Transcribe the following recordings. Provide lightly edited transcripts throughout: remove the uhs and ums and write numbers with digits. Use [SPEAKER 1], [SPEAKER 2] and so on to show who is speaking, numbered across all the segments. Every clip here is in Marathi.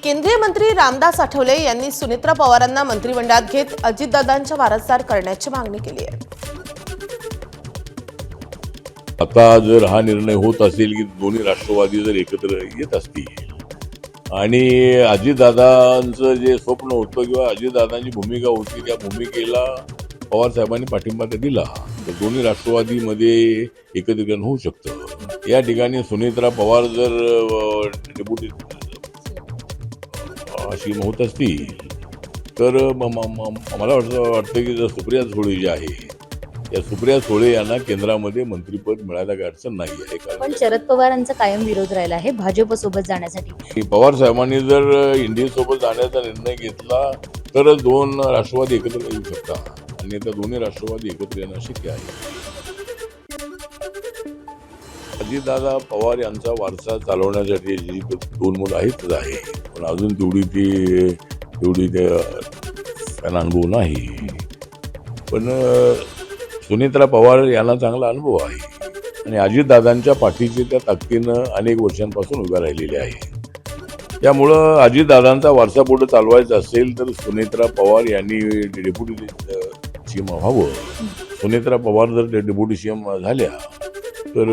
[SPEAKER 1] केंद्रीय मंत्री रामदास आठवले यांनी सुनेत्रा पवारांना मंत्रिमंडळात घेत अजितदादांच्या वारसदार करण्याची मागणी केली आहे।
[SPEAKER 2] आता जर हा निर्णय होत असेल की दोन्ही राष्ट्रवादी जर एकत्र येत असतील आणि अजितदादांचं जे स्वप्न होतं किंवा अजितदादांची भूमिका होती त्या भूमिकेला पवार साहेबांनी पाठिंबा दिला तर दोन्ही राष्ट्रवादीमध्ये एकत्रीकरण होऊ शकतं। या ठिकाणी सुनेत्रा पवार जर डेप्युटी अशी होत असतील तर मला वाटतं की जर सुप्रिया सुळे जे आहे या सुप्रिया सुळे यांना केंद्रामध्ये मंत्रिपद मिळायला काही अडचण नाही आहे।
[SPEAKER 3] पण शरद पवारांचा कायम विरोध राहिला आहे भाजप सोबत जाण्यासाठी।
[SPEAKER 2] पवार साहेबांनी जर इंडियासोबत जाण्याचा निर्णय घेतला तर दोन राष्ट्रवादी एकत्र येऊ शकतात आणि त्या दोन्ही राष्ट्रवादी एकत्र येणं शक्य आहे। अजितदादा पवार यांचा वारसा चालवण्यासाठी जी दोन मुलं आहेतच आहे पण अजून तेवढी त्यांना अनुभव नाही। पण सुनेत्रा पवार यांना चांगला अनुभव आहे आणि अजितदादांच्या पाठीचे त्या ताकदीनं अनेक वर्षांपासून उभ्या राहिलेले आहे। त्यामुळं अजितदादांचा वारसा पुढे चालवायचा असेल तर सुनेत्रा पवार यांनी डेप्युटी सीएम व्हावं। सुनेत्रा पवार जर डेप्युटी सीएम झाल्या तर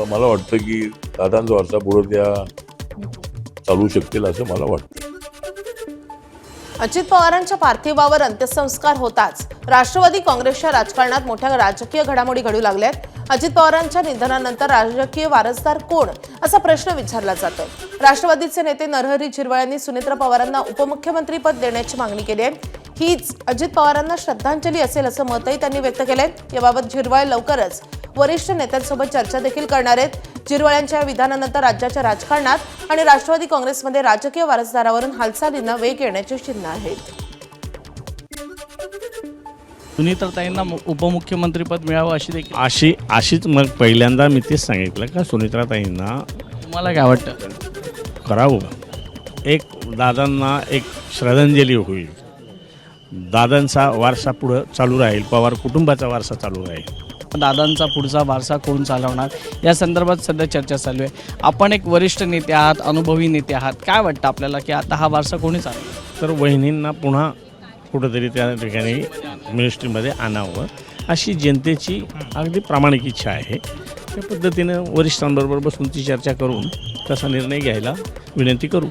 [SPEAKER 2] मला वाटतं की दादांचा वारसा पुढे त्या चालू शकतील असं मला वाटतं।
[SPEAKER 1] अजित पवारांच्या पार्थिवावर अंत्यसंस्कार होताच राष्ट्रवादी काँग्रेसच्या राजकारणात मोठ्या राजकीय घडामोडी घडू लागल्यात। अजित पवारांच्या निधनानंतर राजकीय वारसदार कोण असा प्रश्न विचारला जातोय। राष्ट्रवादीचे नेते नरहरी झिरवळ यांनी सुनेत्रा पवारांना उपमुख्यमंत्रीपद देण्याची मागणी केली आहे। हीच अजित पवारांना श्रद्धांजली असेल असं मतही त्यांनी व्यक्त केलंय। याबाबत झिरवळ लवकरच वरिष्ठ नेत्यांसोबत चर्चा देखील करणार आहेत। झिरवळ यांच्या विधानानंतर राज्याच्या राजकारणात आणि राष्ट्रवादी काँग्रेसमध्ये राजकीय वारसदारावरून हालचालींना वेग येण्याची चिन्ह आहेत।
[SPEAKER 4] सुनीत्राताईंना उपमुख्यमंत्रीपद मिळावं अशी देखील अशीच मग पहिल्यांदा मी तेच सांगितलं का सुनीत्राताईंना तुम्हाला काय वाटतं करावं। एक दादांना एक श्रद्धांजली होईल, दादांचा वारसा पुढं चालू राहील, पवार कुटुंबाचा वारसा चालू राहील।
[SPEAKER 5] दादांचा पुढचा वारसा कोण चालवणार या संदर्भात सध्या चर्चा चालू आहे। आपण एक वरिष्ठ नेते आहात, अनुभवी नेते आहात, काय वाटतं आपल्याला की आता हा वारसा कोणी चालवणार?
[SPEAKER 4] तर वहिनींना पुन्हा कुठंतरी त्या ठिकाणी मिनिस्ट्रीमध्ये आणावं अशी जनतेची अगदी प्रामाणिक इच्छा आहे। त्या पद्धतीनं वरिष्ठांबरोबर बसून ती चर्चा करून तसा निर्णय घ्यायला विनंती करू।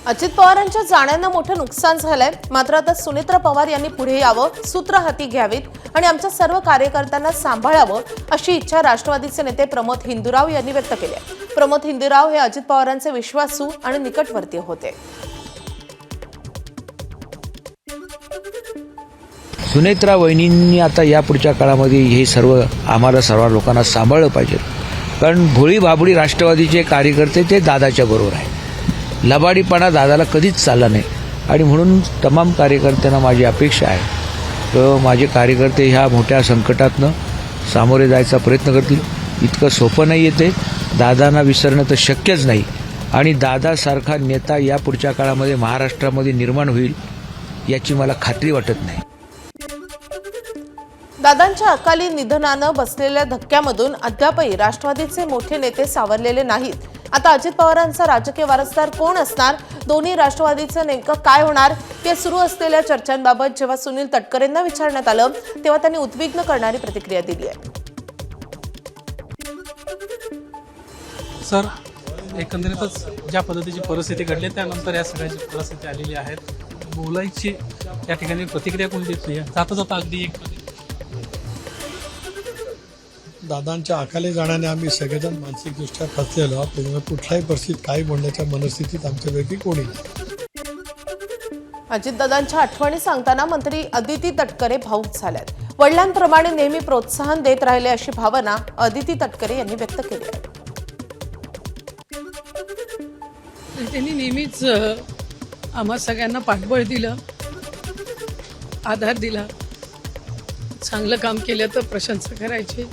[SPEAKER 1] अजित पवारांच्या जाण्यानं मोठं नुकसान झालंय, मात्र आता सुनेत्रा पवार यांनी पुढे यावं, सूत्र हाती घ्यावीत आणि आमच्या सर्व कार्यकर्त्यांना सांभाळावं अशी इच्छा राष्ट्रवादीचे नेते प्रमोद हिंदुराव यांनी व्यक्त केली आहे। प्रमोद हिंदुराव हे अजित पवारांचे विश्वासू आणि निकटवर्तीय होते।
[SPEAKER 6] सुनेत्रा वहिनींनी आता यापुढच्या काळामध्ये हे आम्हाला सर्व लोकांना सांभाळलं पाहिजे, कारण भोळी भाबडी राष्ट्रवादीचे कार्यकर्ते ते दादाच्या बरोबर आहे। लबाडीपणा दादाला कधीच चालला नाही आणि म्हणून तमाम कार्यकर्त्यांना माझी अपेक्षा आहे तर माझे कार्यकर्ते ह्या मोठ्या संकटातनं सामोरे जायचा प्रयत्न करतील। इतकं सोपं नाही येते, दादांना विसरणं तर शक्यच नाही आणि दादासारखा नेता या पुढच्या काळामध्ये महाराष्ट्रामध्ये निर्माण होईल याची मला खात्री वाटत नाही।
[SPEAKER 1] दादांच्या अकाली निधनानं बसलेल्या धक्क्यामधून अद्यापही राष्ट्रवादीचे मोठे नेते सावरलेले नाहीत। आता अजित पवारांचा राजकीय वारसदार कोण असणार, दोन्ही राष्ट्रवादीचं नेमकं काय होणार या सुरू असलेल्या चर्चांबाबत जेव्हा सुनील तटकरेंना विचारण्यात आलं तेव्हा त्यांनी उद्विग्न करणारी प्रतिक्रिया दिली आहे।
[SPEAKER 7] सर, एकंदरीतच ज्या पद्धतीची परिस्थिती घडली त्यानंतर या सगळ्याची परिस्थिती आलेली आहे, बोलायची या ठिकाणी प्रतिक्रिया कोणी देत नाही। जाता जाता अगदी एक
[SPEAKER 8] दादांच्या अकाली जाण्याने आम्ही सगळेजण मानसिकदृष्ट्या खचलेलो आहोत, त्यामुळे कुठल्याही परिस्थितीत काही बोलण्याच्या मनस्थितीत आमच्यापैकी कोणी नाही।
[SPEAKER 1] अजितदादांच्या आठवणी सांगताना मंत्री अदिती तटकरे भावुक झाल्यात। वडिलांप्रमाणे नेहमी प्रोत्साहन देत राहिले अशी भावना अदिती तटकरे यांनी व्यक्त केली आहे।
[SPEAKER 9] त्यांनी नेहमीच आम्हा सगळ्यांना पाठबळ दिलं, आधार दिला, चांगलं काम केलं तर प्रशंसा करायची,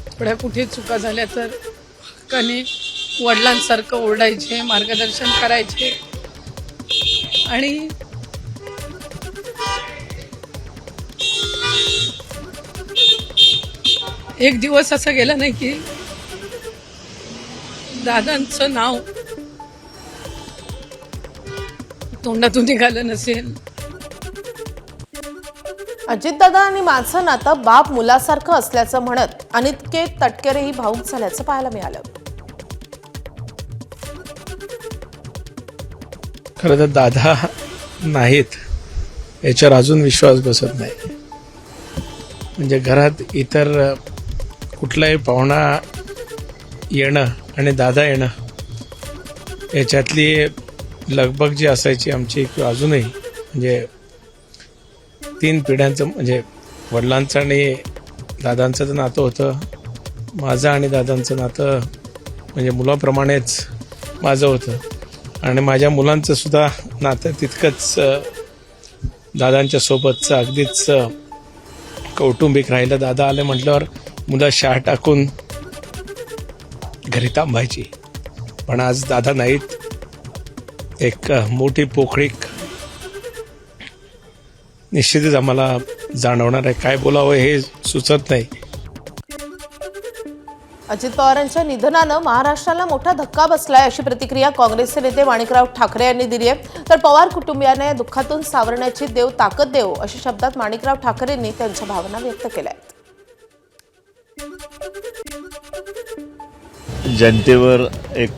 [SPEAKER 9] थोड्या कुठे चुका झाल्या तर हक्काने वडिलांसारखं ओरडायचे, मार्गदर्शन करायचे आणि एक दिवस असा गेला नाही की दादांचं नाव तोंडातून निघालं नसेल.
[SPEAKER 1] अजितदादा आणि माझं नातं बाप मुलासारखं असल्याचं म्हणत अनिकेत तटकरेही भावूक झाल्याचं पाहायला मिळालं.
[SPEAKER 8] खरं तर दादा नाहीत याच्यावर अजून विश्वास बसत नाही. म्हणजे घरात इतर कुठलाही पाहुणा येणं आणि दादा येणं याच्यातली लगबग जी असायची आमची किंवा अजूनही म्हणजे 3 पिढ्यांचं म्हणजे वडिलांचं आणि दादांचं जे नातं होतं, माझं आणि दादांचं नातं म्हणजे मुलाप्रमाणेच माझं होतं आणि माझ्या मुलांचं सुद्धा नातं तितकंच दादांच्या सोबतचं अगदीच कौटुंबिक राहिलं. दादा आले म्हटल्यावर मुलं शाळा टाकून घरी थांबायची. पण आज दादा नाहीत. एक मोठी पोकळी निश्चितच आम्हाला जाणवणार आहे. काय बोलावं हे सुचत नाही.
[SPEAKER 1] अजित पवारांच्या निधनानं महाराष्ट्राला मोठा धक्का बसलाय अशी प्रतिक्रिया काँग्रेसचे नेते माणिकराव ठाकरे यांनी दिली आहे. तर पवार कुटुंबियांना या दुःखातून सावरण्याची देव ताकद देव अशा शब्दात माणिकराव ठाकरेंनी त्यांच्या भावना व्यक्त केल्या आहेत.
[SPEAKER 10] जनतेवर एक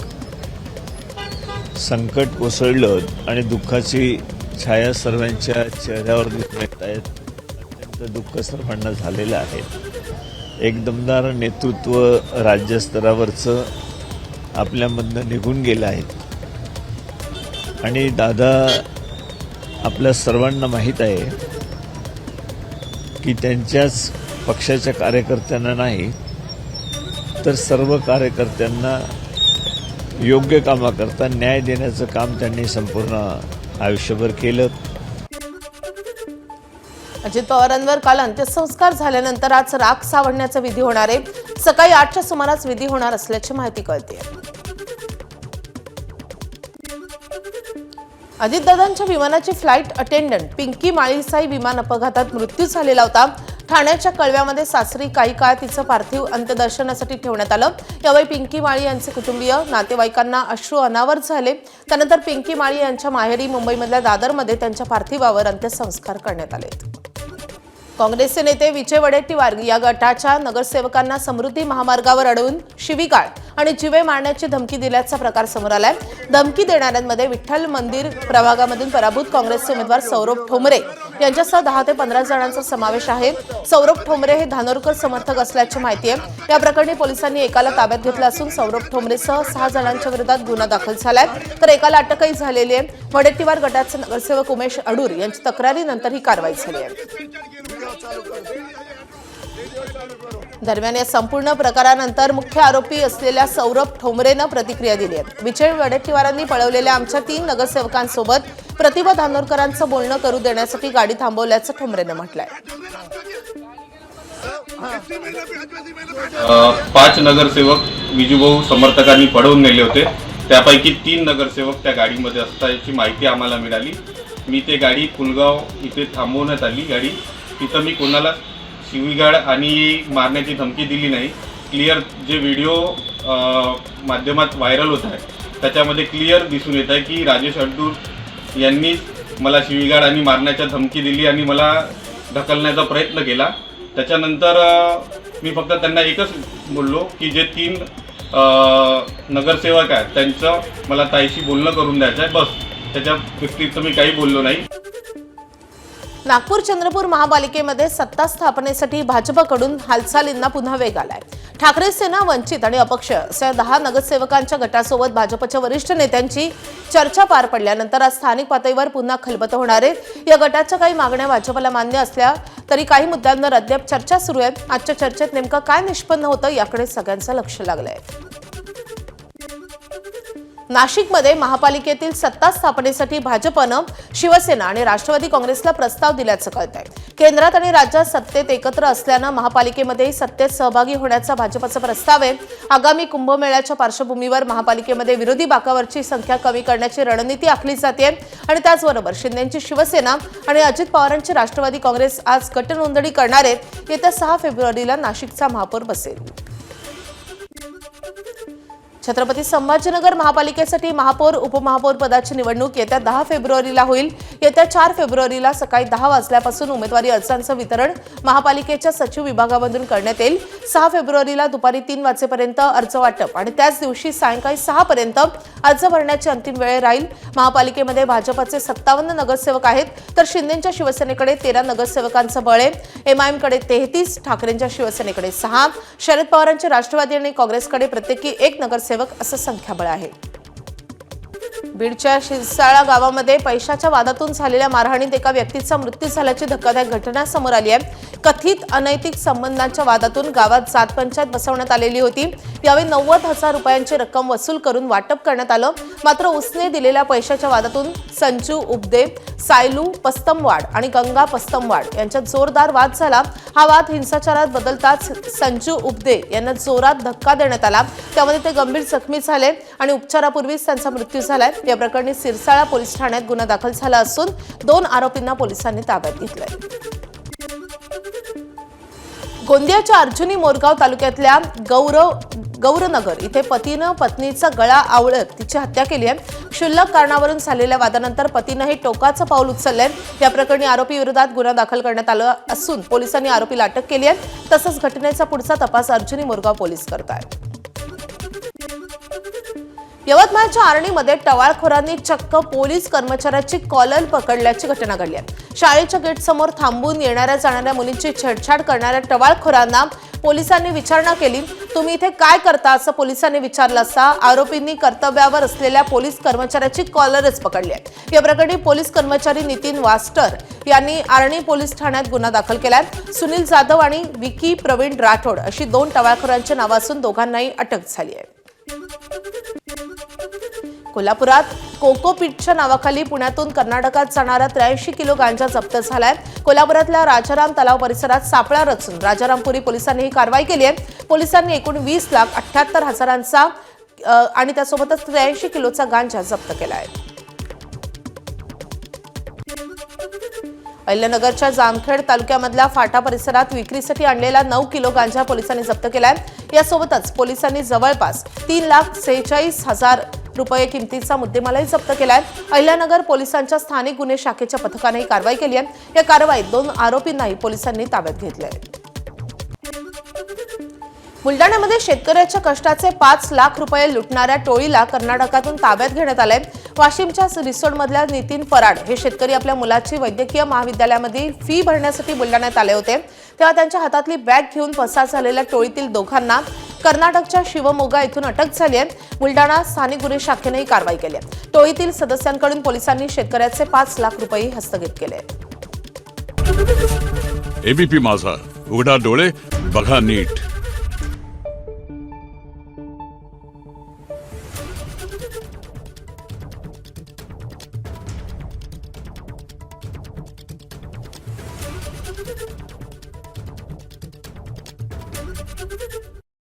[SPEAKER 10] संकट कोसळलं आणि दुःखाची छाया सर्वांच्या चेहऱ्यावर दिसून येत आहेत. अत्यंत दुःख सर्वांना झालेलं आहे. एक दमदार नेतृत्व राज्यस्तरावरचं आपल्यामधनं निघून गेलं आहे आणि दादा आपल्या सर्वांना माहीत आहे की त्यांच्याच पक्षाच्या कार्यकर्त्यांना नाही तर सर्व कार्यकर्त्यांना योग्य कामाकरता न्याय देण्याचं काम त्यांनी संपूर्ण आयुष्यभर केलं.
[SPEAKER 1] अजित पवारांवर काल अंत्यसंस्कार झाल्यानंतर आज राख सावरण्याचा विधी होणार आहे. सकाळी 8च्या सुमारास विधी होणार असल्याची माहिती कळते. अजितदादांच्या विमानाची फ्लाईट अटेंडंट पिंकी माळीसाई विमान अपघातात मृत्यू झालेला होता. ठाण्याच्या कळव्यामध्ये सासरी काही काळ तिचं पार्थिव अंत्यदर्शनासाठी ठेवण्यात आलं. यावेळी पिंकी माळी यांचे कुटुंबीय नातेवाईकांना अश्रू अनावर झाले. त्यानंतर पिंकी माळी यांच्या माहेरी मुंबईमधल्या दादरमध्ये त्यांच्या पार्थिवावर अंत्यसंस्कार करण्यात आले. काँग्रेसचे नेते विजय वडेट्टीवार या गटाच्या नगरसेवकांना समृद्धी महामार्गावर अडवून शिवीगाळ आणि जीवे मारण्याची धमकी दिल्याचा प्रकार समोर आलाय. धमकी देणाऱ्यांमध्ये विठ्ठल मंदिर प्रभागामधून पराभूत काँग्रेसचे उमेदवार सौरभ ठोंबरे यांच्यासह 10 ते 15 जणांचा समावेश आहे. सौरभ ठोंबरे हे धानोरकर समर्थक असल्याची माहिती आहे. या प्रकरणी पोलिसांनी एकाला ताब्यात घेतलं असून सौरभ ठोंबरेसह 6 जणांच्या विरोधात गुन्हा दाखल झालाय तर एकाला अटकही झालेली आहे. वडेट्टीवार गटाचे नगरसेवक उमेश अडूर यांची तक्रारीनंतर ही कारवाई झाली आहे. दरम्यान या संपूर्ण प्रकारानंतर मुख्य आरोपी असलेल्या सौरभ ठोंबरेनं प्रतिक्रिया दिली आहे. विजय वडेट्टीवारांनी पळवलेल्या आमच्या 3 नगरसेवकांसोबत प्रतिभा धानोरकरांचं बोलणं करू देण्यासाठी गाडी थांबवल्याचं ठोंबरेनं म्हटलंय.
[SPEAKER 11] 5 नगरसेवक विजूभाऊ समर्थकांनी पळवून नेले होते. त्यापैकी 3 नगरसेवक त्या गाडीमध्ये असल्याची माहिती आम्हाला मिळाली. मी ते गाडी पुलगाव इथे थांबवण्यात आली गाडी. तिथं मी कोणाला शिवीगाळ आणि मारण्याची धमकी दिली नाही. क्लिअर जे व्हिडिओ माध्यमात व्हायरल होत आहे त्याच्यामध्ये क्लिअर दिसून येत आहे की राजेश अडूर यांनी मला शिवीगाळ आणि मारण्याच्या धमकी दिली आणि मला ढकलण्याचा प्रयत्न केला. त्याच्यानंतर मी फक्त त्यांना एकच बोललो की जे 3 नगरसेवक आहेत त्यांचं मला ताईशी बोलणं करून द्यायचं आहे, बस. त्याच्या व्यतिरिक्त मी काही बोललो नाही.
[SPEAKER 1] नागपूर चंद्रपूर महापालिकेमध्ये सत्ता स्थापनेसाठी भाजपकडून हालचालींना पुन्हा वेग आलाय. ठाकरे सेना, वंचित आणि अपक्ष अशा 10 नगरसेवकांच्या गटासोबत भाजपच्या वरिष्ठ नेत्यांची चर्चा पार पडल्यानंतर आज स्थानिक पातळीवर पुन्हा खलबतं होणार आहे. या गटाच्या काही मागण्या भाजपला मान्य असल्या तरी काही मुद्द्यांवर अद्याप चर्चा सुरू आहे. आजच्या चर्चेत नेमकं काय निष्पन्न होतं याकडे सगळ्यांचं लक्ष लागलंय. नाशिकमध्ये महापालिकेतील सत्ता स्थापनेसाठी भाजपनं शिवसेना आणि राष्ट्रवादी काँग्रेसला प्रस्ताव दिल्याचं कळतंय. केंद्रात आणि राज्यात सत्तेत एकत्र असल्यानं महापालिकेमध्ये सत्तेत सहभागी होण्याचा भाजपचा प्रस्ताव आहे. आगामी कुंभमेळ्याच्या पार्श्वभूमीवर महापालिकेमध्ये विरोधी बाकावरची संख्या कमी करण्याची रणनीती आखली जाते आणि त्याचबरोबर शिंदेची शिवसेना आणि अजित पवारांची राष्ट्रवादी काँग्रेस आज गटनोंदणी करणार आहेत. येत्या 6 फेब्रुवारीला नाशिकचा महापौर बसेल. छत्रपती संभाजीनगर महापालिकेसाठी महापौर उपमहापौर पदाची निवडणूक येत्या 10 फेब्रुवारीला होईल. येत्या 4 फेब्रुवारीला सकाळी 10 वाजल्यापासून उमेदवारी अर्जांचं वितरण महापालिकेच्या सचिव विभागामधून करण्यात येईल. 6 फेब्रुवारीला दुपारी 3 वाजेपर्यंत अर्ज वाटप आणि त्याच दिवशी सायंकाळी 6 पर्यंत अर्ज भरण्याची अंतिम वेळ राहील. महापालिकेमध्ये भाजपचे 57 नगरसेवक आहेत, तर शिंदेच्या शिवसेनेकडे 13 नगरसेवकांचं बळ आहे. एमआयएमकडे 33, ठाकरेंच्या शिवसेनेकडे 6, शरद पवारांचे राष्ट्रवादी आणि काँग्रेसकडे प्रत्येकी 1 नगरसेवक असं संख्याबळ आहे. बीडच्या शिरसाळा गावामध्ये पैशाच्या वादातून झालेल्या मारहाणीत एका व्यक्तीचा मृत्यू झाल्याची धक्कादायक घटना समोर आली आहे. कथित अनैतिक संबंधांच्या वादातून गावात जात पंचायत बसवण्यात आलेली होती. यावेळी 90,000 रुपयांची रक्कम वसूल करून वाटप करण्यात आलं. मात्र उसने दिलेल्या पैशाच्या वादातून संजू उपदे, सायलू पस्तमवाड आणि गंगा पस्तमवाड यांच्यात जोरदार वाद झाला. हा वाद हिंसाचारात बदलताच संजू उपदे यांना जोरात धक्का देण्यात आला. त्यामध्ये ते गंभीर जखमी झाले आणि उपचारापूर्वीच त्यांचा मृत्यू झालाय. या प्रकरणी सिरसाळा पोलीस ठाण्यात गुन्हा दाखल झाला असून 2 आरोपींना पोलिसांनी ताब्यात घेतलंय. गोंदियाच्या अर्जुनी मोरगाव तालुक्यातल्या गौरनगर इथे पतीनं पत्नीचा गळा आवळत तिची हत्या केली आहे. क्षुल्लक कारणावरून झालेल्या वादानंतर पतीनं हे टोकाचं पाऊल उचललंय. या प्रकरणी आरोपी विरोधात गुन्हा दाखल करण्यात आला असून पोलिसांनी आरोपीला अटक केली आहे. तसंच घटनेचा पुढचा तपास अर्जुनी मोरगाव पोलीस करतायत. यवतमाळच्या आर्णीमध्ये टवाळखोरांनी चक्क पोलीस कर्मचाऱ्याची कॉलर पकडल्याची घटना घडली आहे. शाळेच्या गेटसमोर थांबून येणाऱ्या जाणाऱ्या मुलींची छेडछाड करणाऱ्या टवाळखोरांना पोलिसांनी विचारणा केली. तुम्ही इथे काय करता असं पोलिसांनी विचारलं असता आरोपींनी कर्तव्यावर असलेल्या पोलीस कर्मचाऱ्याची कॉलरच पकडली आहे. या प्रकरणी पोलीस कर्मचारी नितीन वास्टर यांनी आर्णी पोलीस ठाण्यात गुन्हा दाखल केलाय. सुनील जाधव आणि विकी प्रवीण राठोड अशी 2 टवाळखोरांची नावं असून दोघांनाही अटक झाली आहे. कोल्हापुरात कोकोपीटच्या नावाखाली पुण्यातून कर्नाटकात जाणारा 83 किलो गांजा जप्त झालाय. कोल्हापुरातल्या राजाराम तलाव परिसरात सापळा रचून राजारामपुरी पोलिसांनी ही कारवाई केली आहे. पोलिसांनी एकूण 20,78,000चा आणि त्यासोबतच 83 किलोचा गांजा जप्त केला आहे. अहिल्यानगरच्या जामखेड तालुक्यामधल्या फाटा परिसरात विक्रीसाठी आणलेला 9 किलो गांजा पोलिसांनी जप्त केलाय. यासोबतच पोलिसांनी जवळपास 3,46,000 रुपये किमतीचा मुद्देमालही जप्त केलाय. अहिल्यानगर पोलिसांच्या स्थानिक गुन्हे शाखेच्या पथकाने ही कारवाई केली आहे. या कारवाईत 2 आरोपींनाही पोलिसांनी ताब्यात घेतलंय. बुलडाण्यामध्ये शेतकऱ्याच्या कष्टाचे 5 लाख रुपये लुटणाऱ्या टोळीला कर्नाटकातून ताब्यात घेण्यात आलंय. वाशिमच्या रिसोडमधल्या नितीन पराड हे शेतकरी आपल्या मुलाची वैद्यकीय महाविद्यालयामध्ये फी भरण्यासाठी बुलडाण्यात आले होते. तेव्हा त्यांच्या हातातली बॅग घेऊन पसार झालेल्या टोळीतील दोघांना कर्नाटकच्या शिवमोगा येथून अटक झाली आहे. बुलडाणा स्थानिक गुन्हे शाखेने ही कारवाई केली आहे. टोळीतील सदस्यांकडून पोलिसांनी शेतकऱ्याचे 5 लाख रुपये हस्तगत केले.
[SPEAKER 12] एबीपी माझा, उघडा डोळे बघा नीट.